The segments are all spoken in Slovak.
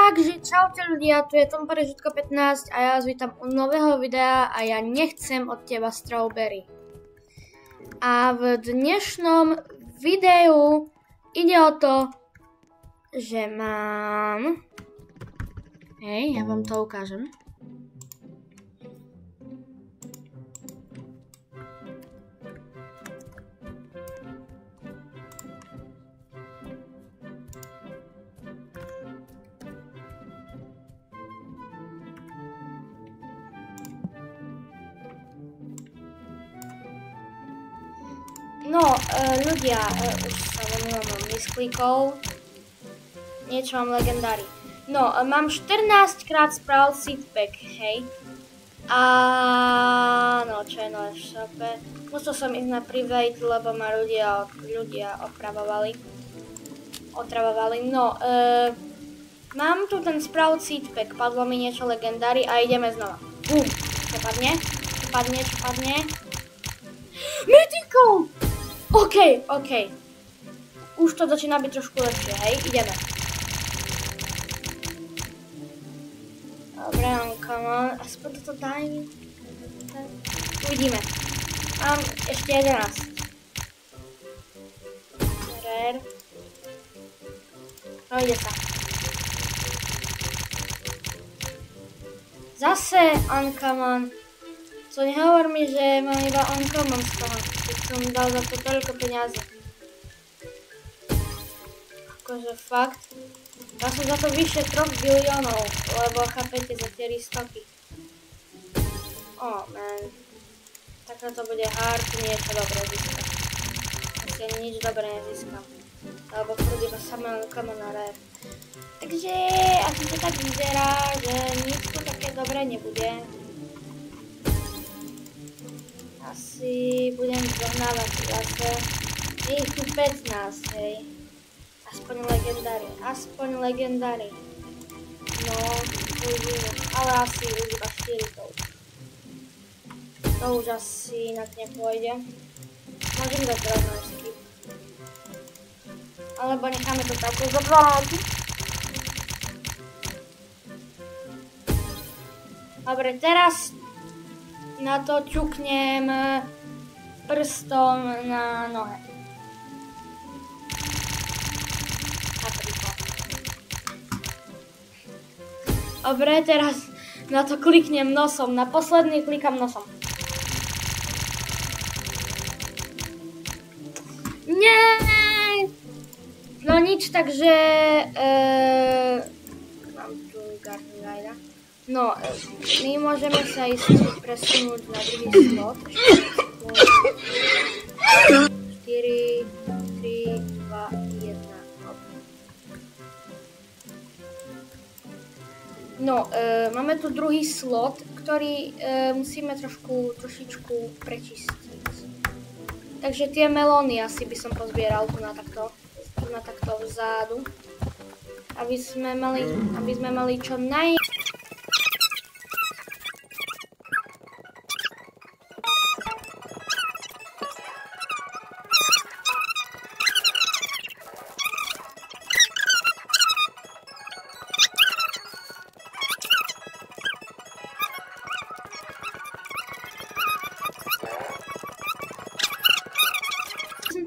Takže čaute ľudia, tu je Tom Parežitko 15 a ja vás vítam u nového videa a ja nechcem od teba strawberry. A v dnešnom videu ide o to, že mám... Hej, ja vám to ukážem. No, ľudia, už sa venujem, mám misklikov. Niečo mám legendári. No, mám 14 krát spravil seedpack, hej. A no, čo je nové v shope. Musel som ísť na private, lebo ma ľudia otravovali. No, mám tu ten spravil seedpack, padlo mi niečo legendári a ideme znova. Bum! Čo padne? Mythical! OK. Už to začína byť trošku lepšie, hej? Ideme. Dobre, come on. Aspoň toto daj mi. Uvidíme. Mám ešte 11. Rare. No, ide sa. Zase uncommon. Co nehovor mi, že mám iba uncommon z toho. Keď som dal za to toľko peniazy. Akože fakt. Dal som za to vyše 3 biliónov, lebo chápete za tie restoky. Oh man. Takto to bude hard niečo dobré získať. Asi nič dobré nezískam. Lebo furt iba samé uncommon a rare. Takže asi to tak vyzerá, že nič tu také dobré nebude. Asi budem zohnávať zase. Je ich tu 15, hej. Aspoň legendári. No, uvidíme. Ale asi už iba 4 to. To už asi inak nepôjde. Môžem dať rovno skip. Alebo necháme to takto zaplávať. Dobre, teraz na to ťuknem prstom na nohe. Dobre, teraz na to kliknem nosom. Na posledný klikam nosom. Nie! No nič, takže... mám tu Garden Guide. No, my môžeme sa ísť presunúť na druhý slot. 4, 3, 2, 1. No, máme tu druhý slot, ktorý musíme trošičku prečistiť. Takže tie melóny asi by som pozbieral tu na takto vzadu. Aby sme mali čo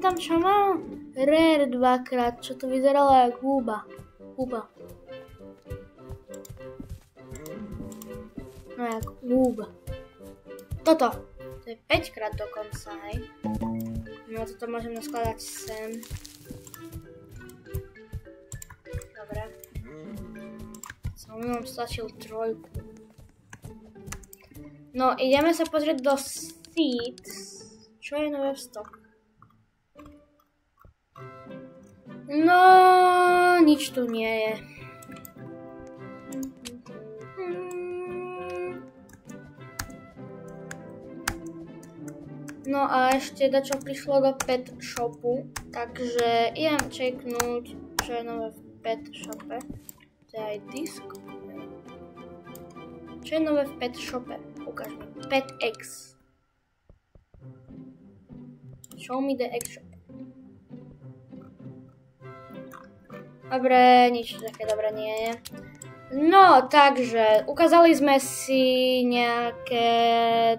tam čo mám? Rare dvakrát, čo to vyzeralo jak húba. No jak húba. Toto. To je 5 krát dokonca, hej. No toto môžem naskladať sem. Dobre. Som mnou stačil 3. No ideme sa pozrieť do Seeds. Čo je nové v stock? No, nič tu nie je. No a ešte dačo prišlo do pet shopu, takže idem čeknúť, čo je nové v pet shope. To je aj disk. Čo je nové v pet shope? Ukáž mi. Pet X. Show me the X shop. Dobre, nič také dobré nie je. No, takže ukázali sme si nejaké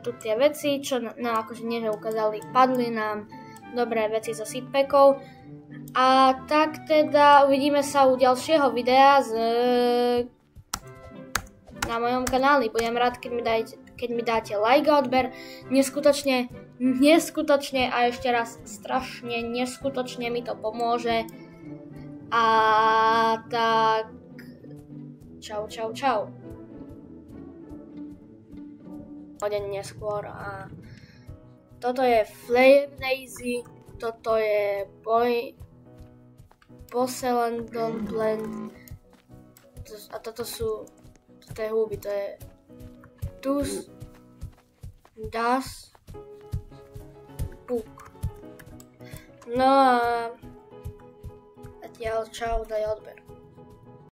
tu tie veci, čo akože nie, že ukázali, padli nám dobré veci so seedpackov. A tak teda uvidíme sa u ďalšieho videa na mojom kanáli. Budem rád, keď mi dáte like a odber. Neskutočne a ešte raz strašne neskutočne mi to pomôže. A tak čau. O deň neskôr a toto je Flare Daisy, toto je Porcelain Blend a toto je huby, to je Das Book. No a zatiaľ čau, daj odber.